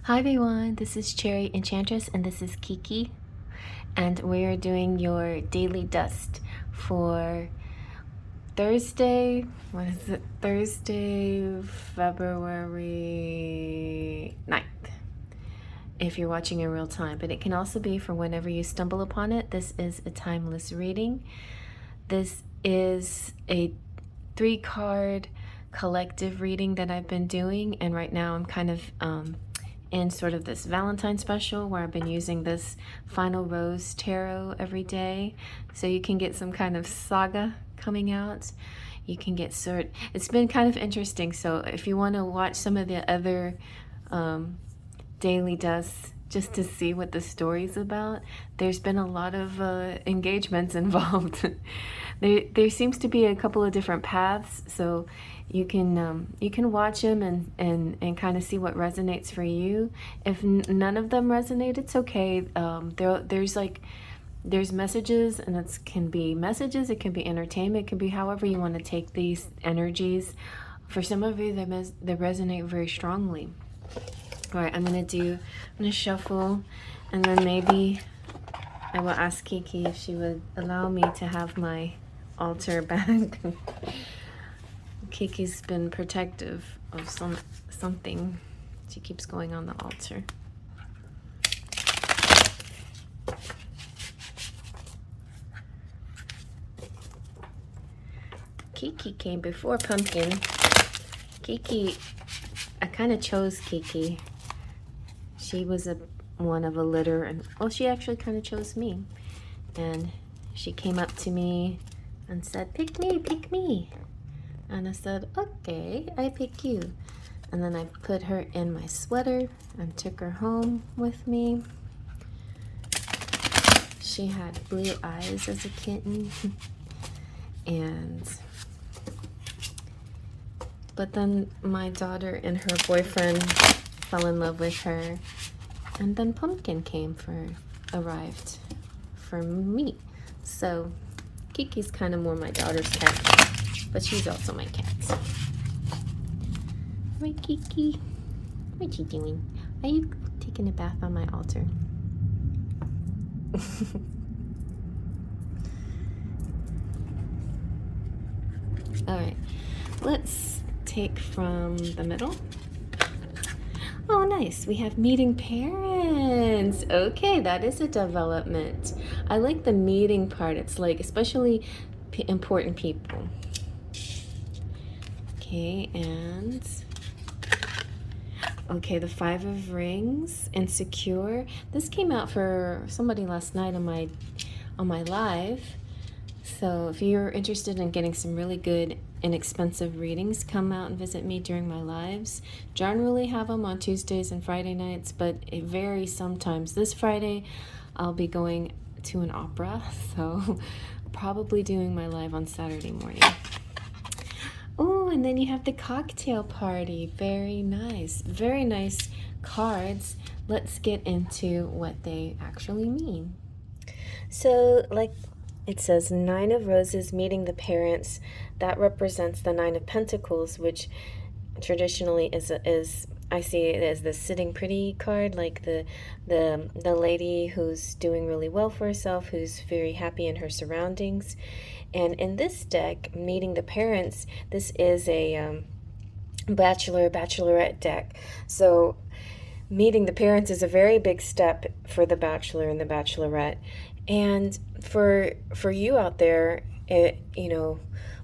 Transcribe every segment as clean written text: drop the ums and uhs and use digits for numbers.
Hi everyone, this is Cherry Enchantress and this is Kiki, and we are doing your daily dust for Thursday, Thursday, February 9th, if you're watching in real time, but it can also be for whenever you stumble upon it. This is a timeless reading. This is a 3-card collective reading that I've been doing, and right now I'm kind of in sort of this Valentine special where I've been using this Final Rose Tarot every day, so you can get some kind of saga coming out. You can get it's been kind of interesting, so if you want to watch some of the other daily dusts just to see what the story's about, there's been a lot of engagements involved. There seems to be a couple of different paths, so you can watch them and kind of see what resonates for you. If none of them resonate, it's okay. There's messages, and it can be messages, it can be entertainment, it can be however you want to take these energies. For some of you, they resonate very strongly. All right, I'm gonna shuffle, and then maybe I will ask Kiki if she would allow me to have my altar back. Kiki's been protective of something. She keeps going on the altar. Kiki came before Pumpkin. Kiki, I kind of chose Kiki. She was one of a litter, and well, she actually kind of chose me. And she came up to me and said, "Pick me, pick me." And I said, "Okay, I pick you." And then I put her in my sweater and took her home with me. She had blue eyes as a kitten. But then my daughter and her boyfriend fell in love with her, and then Pumpkin arrived for me. So Kiki's kind of more my daughter's cat, but she's also my cat. Right, Kiki? What you doing? Are you taking a bath on my altar? All right, let's take from the middle. Oh, nice. We have meeting parents. Okay, that is a development. I like the meeting part. It's like especially important people. Okay, and okay, the 5 of Rings, Insecure. This came out for somebody last night on my live. So if you're interested in getting some really good inexpensive readings, come out and visit me during my lives. Generally have them on Tuesdays and Friday nights, but it varies sometimes. This Friday I'll be going to an opera, so probably doing my live on Saturday morning. Oh, and then you have the cocktail party. Very nice. Very nice cards. Let's get into what they actually mean. So, like it says, 9 of Roses, meeting the parents. That represents the 9 of Pentacles, which traditionally is I see it as the sitting pretty card, like the lady who's doing really well for herself, who's very happy in her surroundings. And in this deck, meeting the parents, this is a bachelorette deck. So meeting the parents is a very big step for the bachelor and the bachelorette. And for you out there,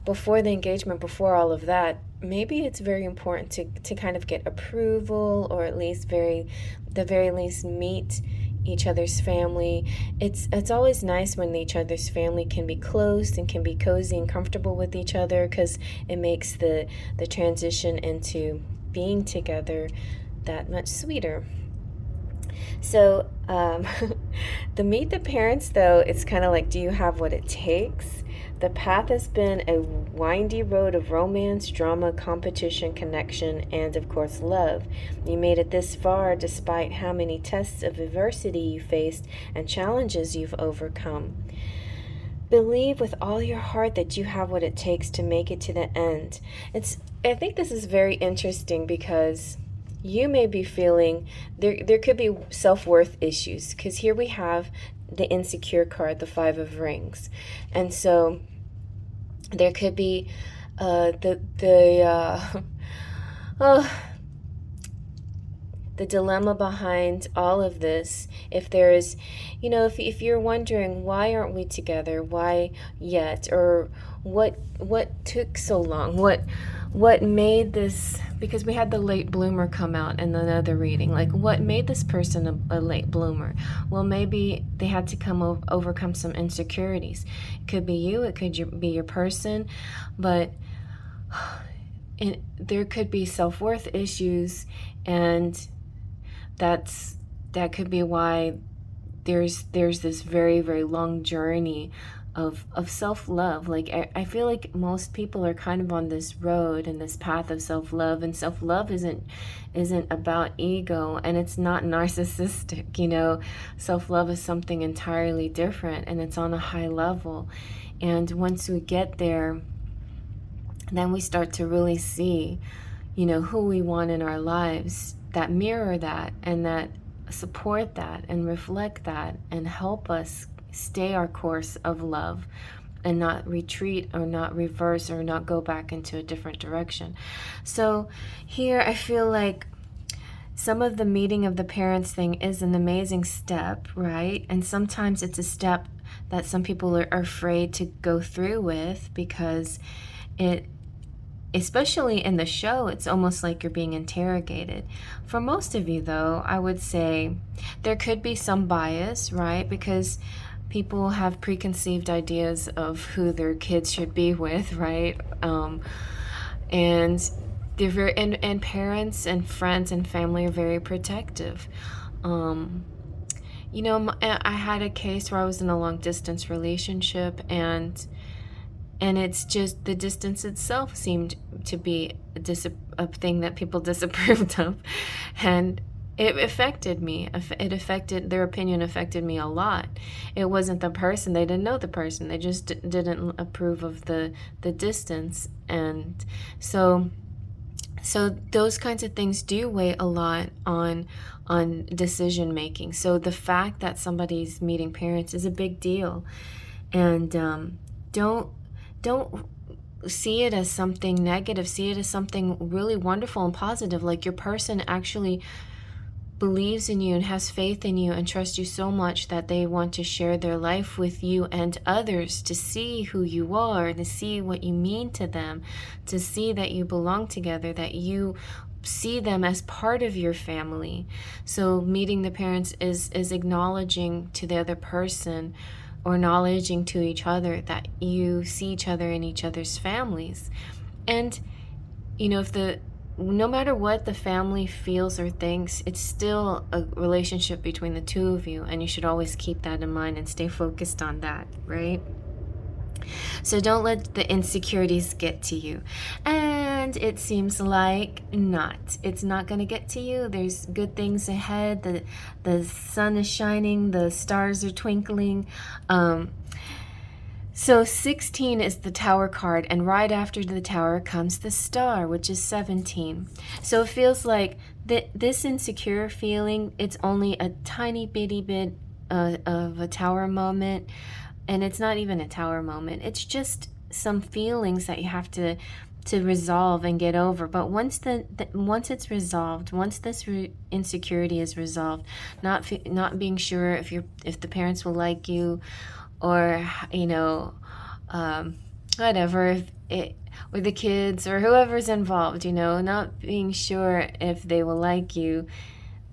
before the engagement, before all of that, maybe it's very important to kind of get approval, or at least the very least meet each other's family. It's always nice when each other's family can be close and can be cozy and comfortable with each other, because it makes the transition into being together that much sweeter. So the meet the parents, though, it's kind of like, do you have what it takes? The path has been a windy road of romance, drama, competition, connection, and of course love. You made it this far despite how many tests of adversity you faced and challenges you've overcome. Believe with all your heart that you have what it takes to make it to the end. I think this is very interesting because you may be feeling there could be self-worth issues, because here we have the insecure card, the Five of Rings. And so there could be oh, the dilemma behind all of this. If there's, if you're wondering, why aren't we together, why yet, or what took so long, what made this, because we had the late bloomer come out in another reading, like what made this person a late bloomer? Well, maybe they had to overcome some insecurities. It could be you, it could be your person, but there could be self-worth issues, and that could be why there's this very, very long journey of self-love. Like I feel like most people are kind of on this road and this path of self-love, and self-love isn't about ego, and it's not narcissistic. Self-love is something entirely different, and it's on a high level. And once we get there, then we start to really see, who we want in our lives, that mirror that, and that support that, and reflect that, and help us stay our course of love, and not retreat, or not reverse, or not go back into a different direction. So here I feel like some of the meeting of the parents thing is an amazing step, right? And sometimes it's a step that some people are afraid to go through with, because especially in the show, it's almost like you're being interrogated. For most of you, though, I would say there could be some bias, right? Because people have preconceived ideas of who their kids should be with, right? And they're and parents and friends and family are very protective. I had a case where I was in a long distance relationship, and it's just the distance itself seemed to be a thing that people disapproved of, and it affected me. Their opinion affected me a lot. It wasn't the person. They didn't know the person. They just didn't approve of the distance. And so those kinds of things do weigh a lot on decision making. So the fact that somebody's meeting parents is a big deal. And don't see it as something negative. See it as something really wonderful and positive. Like your person actually believes in you and has faith in you and trusts you so much that they want to share their life with you and others, to see who you are, to see what you mean to them, to see that you belong together, that you see them as part of your family. So meeting the parents is acknowledging to the other person, or acknowledging to each other, that you see each other in each other's families. And no matter what the family feels or thinks, it's still a relationship between the two of you, and you should always keep that in mind and stay focused on that, right? So don't let the insecurities get to you. And it seems like it's not going to get to you. There's good things ahead. The sun is shining, the stars are twinkling. So 16 is the Tower card, and right after the Tower comes the Star, which is 17. So it feels like this insecure feeling, it's only a tiny bitty bit of a Tower moment. And it's not even a Tower moment. It's just some feelings that you have to resolve and get over. But once it's resolved, once this insecurity is resolved, not being sure if the parents will like you, or whatever, or the kids or whoever's involved, not being sure if they will like you.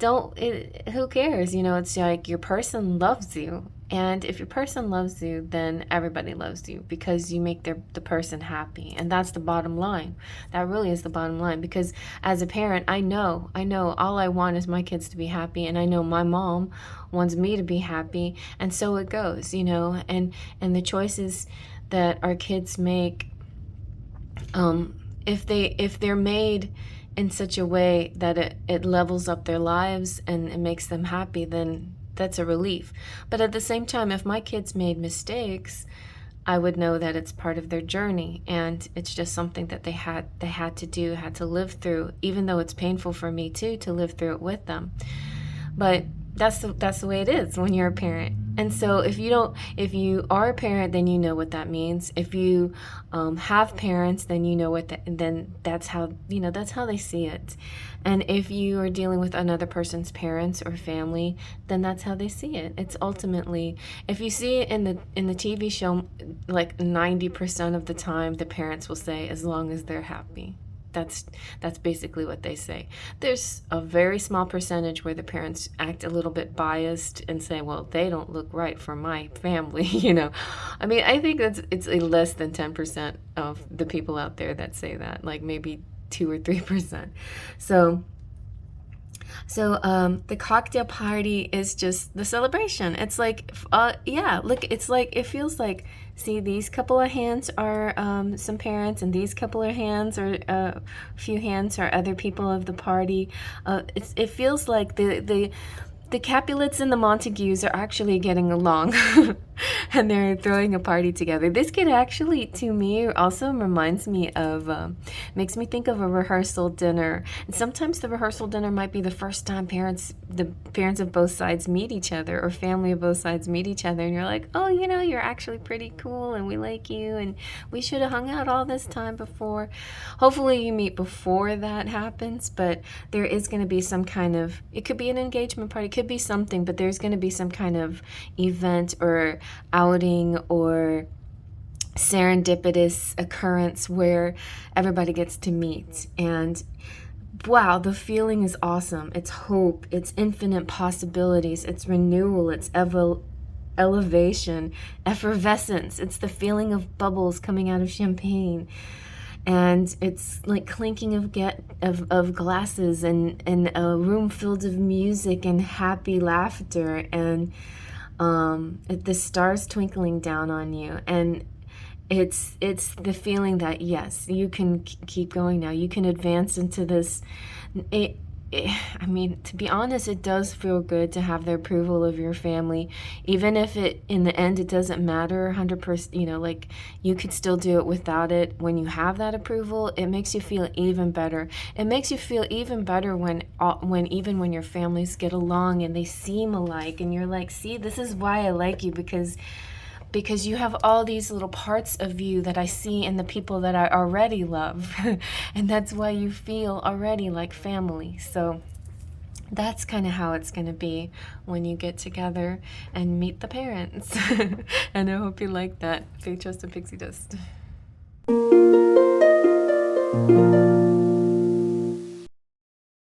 Who cares? It's like your person loves you. And if your person loves you, then everybody loves you, because you make the person happy. And that's the bottom line. That really is the bottom line. Because as a parent, I know all I want is my kids to be happy. And I know my mom wants me to be happy. And so it goes, and the choices that our kids make, if they're made in such a way that it levels up their lives and it makes them happy, then that's a relief. But at the same time, if my kids made mistakes, I would know that it's part of their journey, and it's just something that they had to do, had to live through, even though it's painful for me too to live through it with them. But that's the way it is when you're a parent. And so if you are a parent, then you know what that means. If you have parents, then you know then that's how, that's how they see it. And if you are dealing with another person's parents or family, then that's how they see it. It's ultimately, if you see it in the TV show, like 90% of the time, the parents will say, as long as they're happy. That's basically what they say. There's a very small percentage where the parents act a little bit biased and say, well, they don't look right for my family, I mean, I think it's a less than 10% of the people out there that say that, like maybe 2 or 3%. So the cocktail party is just the celebration. It's like, look, it's like, it feels like, see, these couple of hands are some parents, and these couple of hands are a few hands are other people of the party. It feels like the Capulets and the Montagues are actually getting along and they're throwing a party together. This kid actually, to me, also reminds me of, makes me think of a rehearsal dinner. And sometimes the rehearsal dinner might be the first time the parents of both sides meet each other, or family of both sides meet each other, and you're like, oh, you're actually pretty cool, and we like you, and we should have hung out all this time before. Hopefully you meet before that happens, but there is going to be some kind of, it could be an engagement party, it could be something, but there's going to be some kind of event or outing or serendipitous occurrence where everybody gets to meet. And wow, the feeling is awesome. It's hope, it's infinite possibilities, it's renewal, it's elevation, effervescence. It's the feeling of bubbles coming out of champagne. And it's like clinking of glasses, and a room filled of music and happy laughter, and the stars twinkling down on you. And it's the feeling that, yes, you can keep going now. You can advance into this. I mean, to be honest, it does feel good to have the approval of your family, even if in the end, it doesn't matter 100%, like you could still do it without it. When you have that approval, it makes you feel even better. It makes you feel even better when your families get along and they seem alike, and you're like, see, this is why I like you, because you have all these little parts of you that I see in the people that I already love. And that's why you feel already like family. So that's kind of how it's going to be when you get together and meet the parents. And I hope you like that. Faith, Trust, and Pixie Dust.